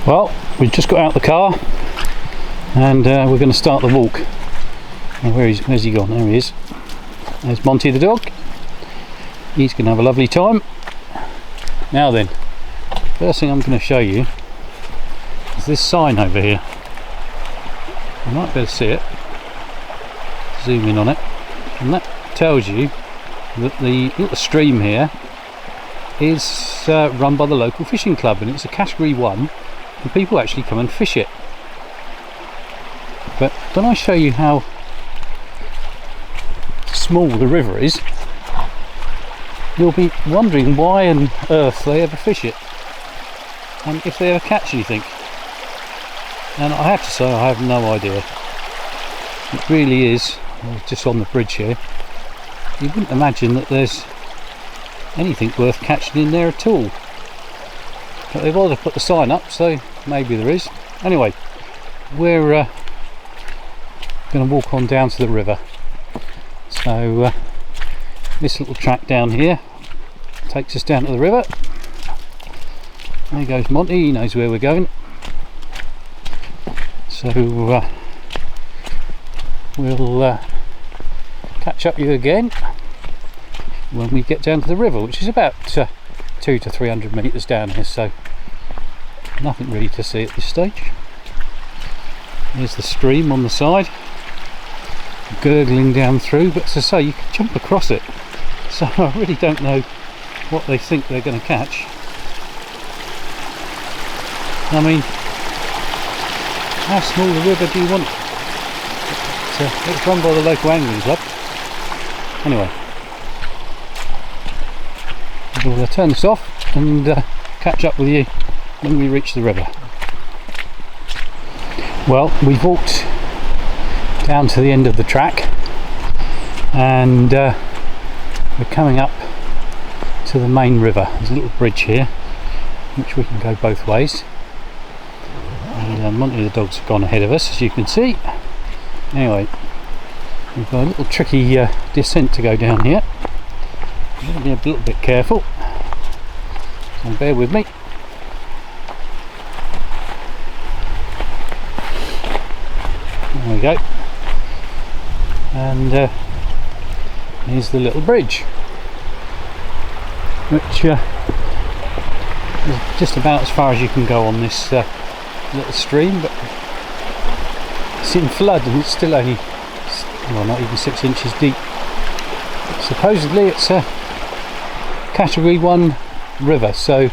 Well, we've just got out the car and we're going to start the walk. Now, where's he gone? There he is. There's Monty the dog. He's going to have a lovely time. Now then, first thing I'm going to show you is this sign over here. You might be able to see it. Zoom in on it, and that tells you that the little stream here is run by the local fishing club, and it's a category 1 and people actually come and fish it. But when I show you how small the river is, you'll be wondering why on earth they ever fish it and if they ever catch anything. And I have to say, I have no idea. It really is, just on the bridge here, you wouldn't imagine that there's anything worth catching in there at all. But they've either put the sign up, so maybe there is. Anyway, we're going to walk on down to the river. So this little track down here takes us down to the river. There goes Monty, he knows where we're going. So we'll catch up with you again when we get down to the river, which is about 200 to 300 metres down here, so nothing really to see at this stage. There's the stream on the side, gurgling down through, but as I say, you can jump across it, so I really don't know what they think they're going to catch. I mean, how small a river do you want? It's run by the local angling club. Anyway, we'll turn this off and catch up with you when we reach the river. Well, we've walked down to the end of the track and we're coming up to the main river. There's a little bridge here which we can go both ways, and Monty the dog's gone ahead of us, as you can see. Anyway, we've got a little tricky descent to go down here. I'm going to be a little bit careful, so bear with me. There we go, and here's the little bridge, which is just about as far as you can go on this little stream, but it's in flood and it's still only, well, not even 6 inches deep. Supposedly it's a category 1 river, so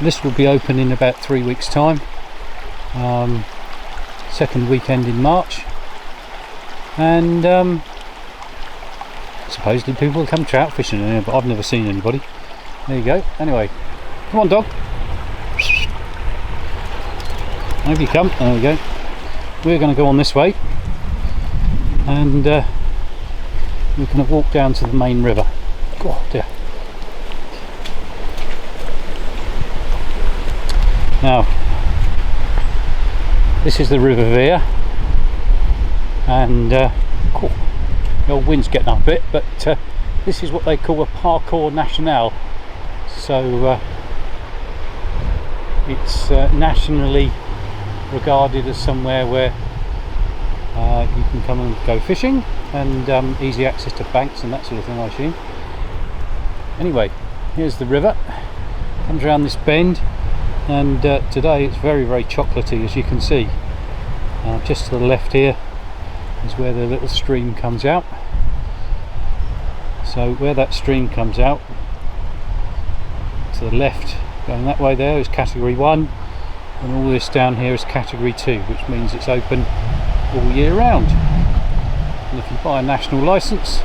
this will be open in about 3 weeks time, second weekend in March, and supposedly people will come trout fishing in here, but I've never seen anybody. There you go. Anyway, come on dog, over you come. There we go. We're going to go on this way, and we're going to walk down to the main river. Oh dear. Now, this is the river Vire, and the old wind's getting up a bit, but this is what they call a parcours national. So it's nationally regarded as somewhere where you can come and go fishing, and easy access to banks and that sort of thing, I assume. Anyway, here's the river, comes around this bend, and today it's very, very chocolatey, as you can see. Just to the left here is where the little stream comes out. So where that stream comes out, to the left, going that way there, is category 1, and all this down here is category 2, which means it's open all year round. And if you buy a national licence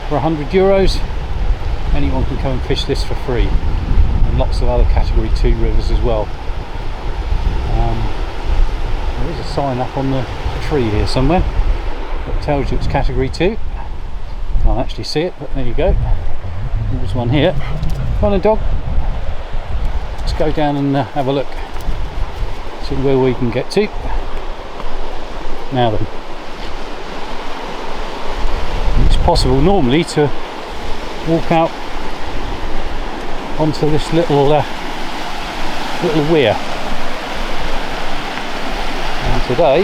for €100, anyone can come and fish this for free, and lots of other category 2 rivers as well. There is a sign up on the tree here somewhere that tells you it's category 2. Can't actually see it, but there you go. There's one here. Come on then dog, let's go down and have a look, see where we can get to. Now then, it's possible normally to walk out onto this little weir, today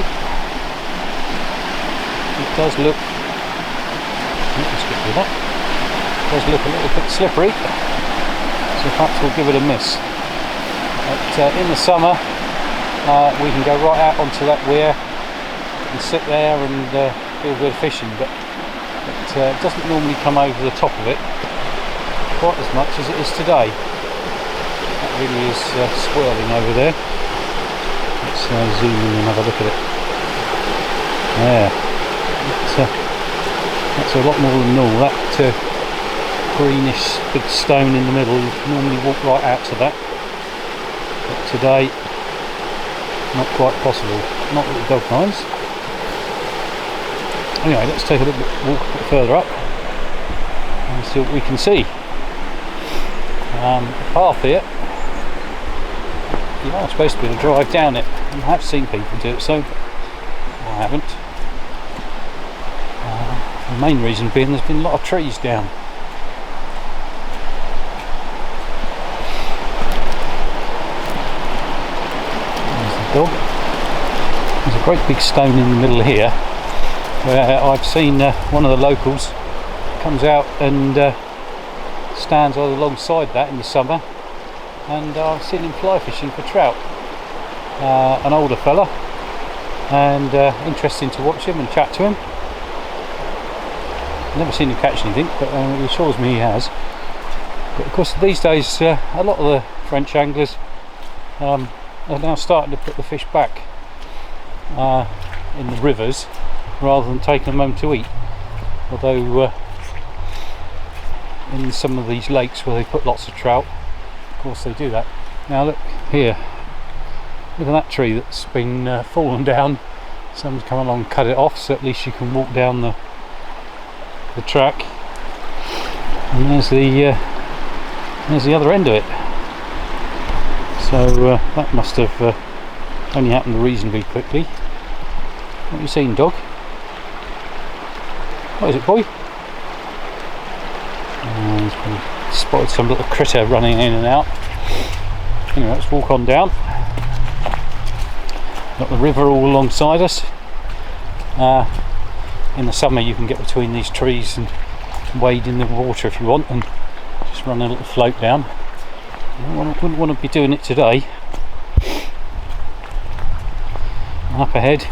it does look, let's get rid of that, it does look a little bit slippery, so perhaps we'll give it a miss. But in the summer we can go right out onto that weir and sit there and do a bit of fishing, but it doesn't normally come over the top of it quite as much as it is today. That really is swirling over there. Let's zoom in and have a look at it. There. That's a lot more than normal. That greenish big stone in the middle, you normally walk right out to that. But today, not quite possible. Not with the dog lines. Anyway, let's take a little bit, walk a bit further up and see what we can see. The path here, you are supposed to be able to drive down it. I have seen people do it, so I haven't. The main reason being there's been a lot of trees down. There's the dog. There's a great big stone in the middle here where I've seen one of the locals comes out and stands alongside that in the summer, and I've seen him fly fishing for trout. An older fella, and interesting to watch him and chat to him. Never seen him catch anything, but he assures me he has. But of course these days a lot of the French anglers are now starting to put the fish back in the rivers rather than taking them home to eat, although in some of these lakes where they put lots of trout, of course they do that. Now look here, look at that tree that's been fallen down. Someone's come along and cut it off, so at least you can walk down the track. And there's the other end of it. So that must have only happened reasonably quickly. What have you seen, dog? What is it, boy? He's probably spotted some little critter running in and out. Anyway, let's walk on down. Got the river all alongside us. In the summer you can get between these trees and wade in the water if you want, and just run a little float down. I wouldn't want to be doing it today. And up ahead,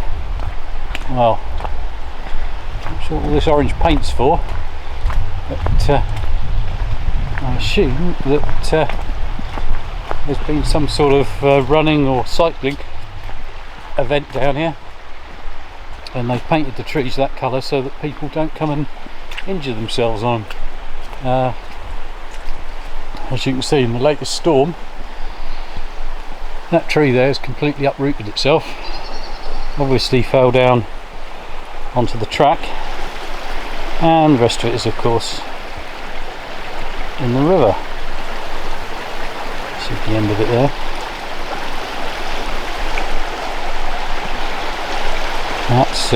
well, I'm not sure what all this orange paint's for, but I assume that there's been some sort of running or cycling event down here, and they've painted the trees that colour so that people don't come and injure themselves on them. As you can see in the latest storm, that tree there has completely uprooted itself, obviously fell down onto the track, and the rest of it is of course in the river. See the end of it there. That's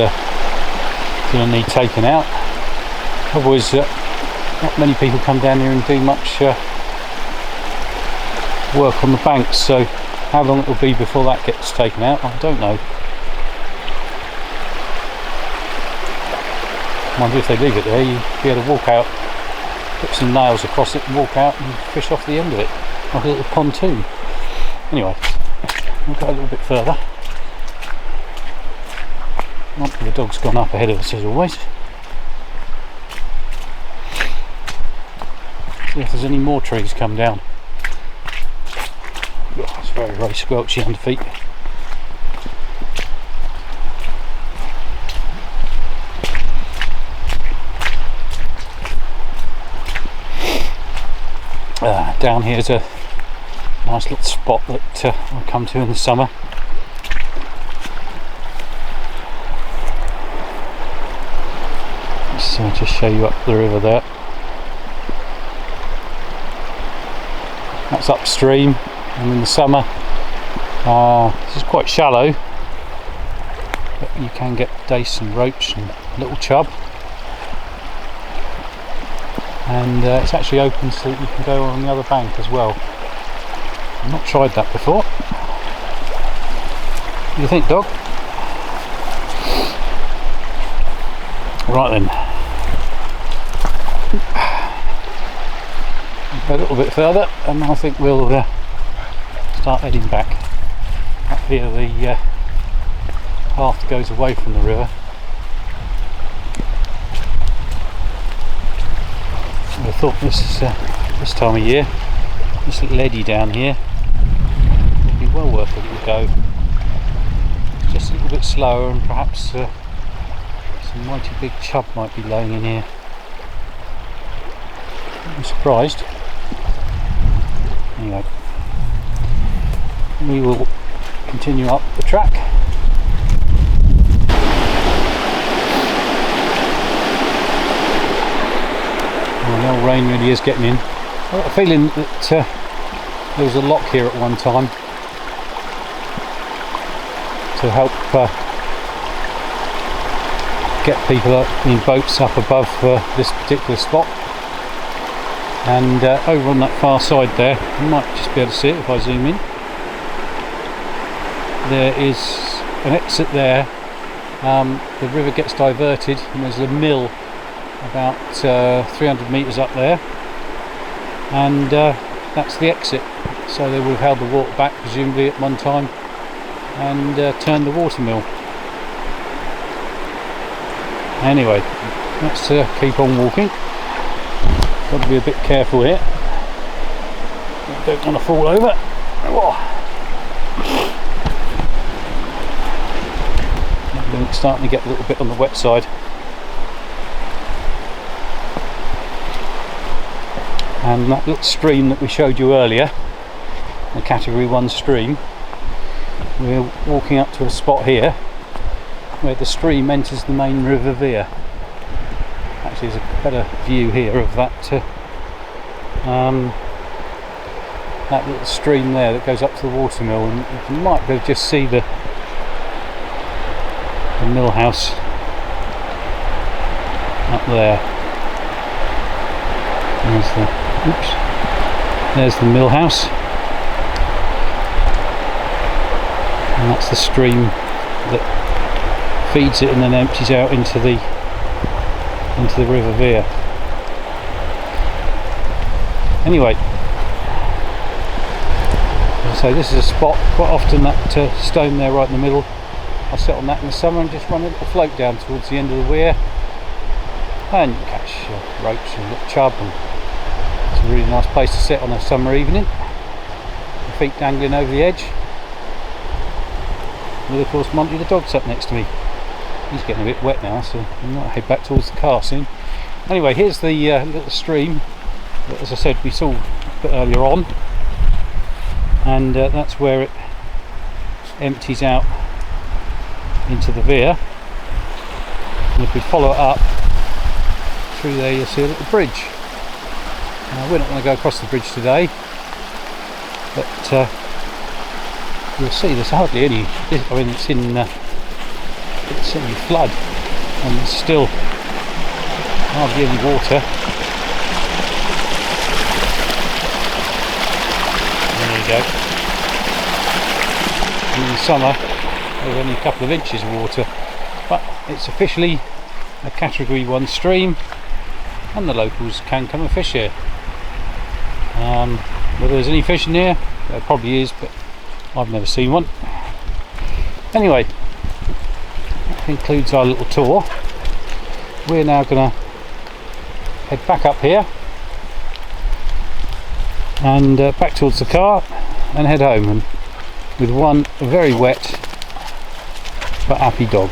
going to need taken out. Otherwise, not many people come down here and do much work on the banks, so how long it will be before that gets taken out, I don't know. I wonder if they leave it there, you'd be able to walk out, put some nails across it and walk out and fish off the end of it, like a little pontoon. Anyway, we'll go a little bit further. The dog's gone up ahead of us as always. See if there's any more trees come down. Oh, it's very, very squelchy under feet. Down here's a nice little spot that I come to in the summer. So just show you up the river there. That's upstream, and in the summer this is quite shallow, but you can get dace and roach and little chub, and it's actually open so that you can go on the other bank as well. I've not tried that before. What do you think, dog? Right then, a little bit further and I think we'll start heading back. Up here the path goes away from the river. I thought this time of year, this little eddy down here would be well worth a little go. Just a little bit slower and perhaps some mighty big chub might be laying in here. I'm surprised. Anyway, we will continue up the track. Well, the old rain really is getting in. I've got a feeling that there was a lock here at one time to help get people in boats up above this particular spot. And over on that far side there, you might just be able to see it if I zoom in. There is an exit there. The river gets diverted and there's a mill about 300 metres up there, and that's the exit. So they would have held the water back presumably at one time and turned the water mill. Anyway, let's keep on walking. Got to be a bit careful here. Don't want to fall over. It's starting to get a little bit on the wet side. And that little stream that we showed you earlier, the category 1 stream, we're walking up to a spot here where the stream enters the main river vire. Actually, there's a better view here of that that little stream there that goes up to the water mill, and you might be able to just see the mill house up there. There's the mill house, and that's the stream that feeds it and then empties out into the river vire. Anyway, so this is a spot, quite often that stone there right in the middle, I'll sit on that in the summer and just run a little float down towards the end of the weir, and you catch roach and little chub, and it's a really nice place to sit on a summer evening, your feet dangling over the edge, with of course Monty the dog sat next to me. He's getting a bit wet now, so we might head back towards the car soon. Anyway, here's the little stream that, as I said, we saw a bit earlier on, and that's where it empties out into the vire. And if we follow it up through there, you'll see a little bridge. We're not going to go across the bridge today, but you'll see there's hardly any. I mean, it's in flood and there's still hardly any water. There you go. In the summer there's only a couple of inches of water, but it's officially a category 1 stream and the locals can come and fish here. Whether there's any fish in here, there probably is, but I've never seen one. Anyway, that concludes our little tour. We're now going to head back up here and back towards the car and head home, and with one very wet but happy dog.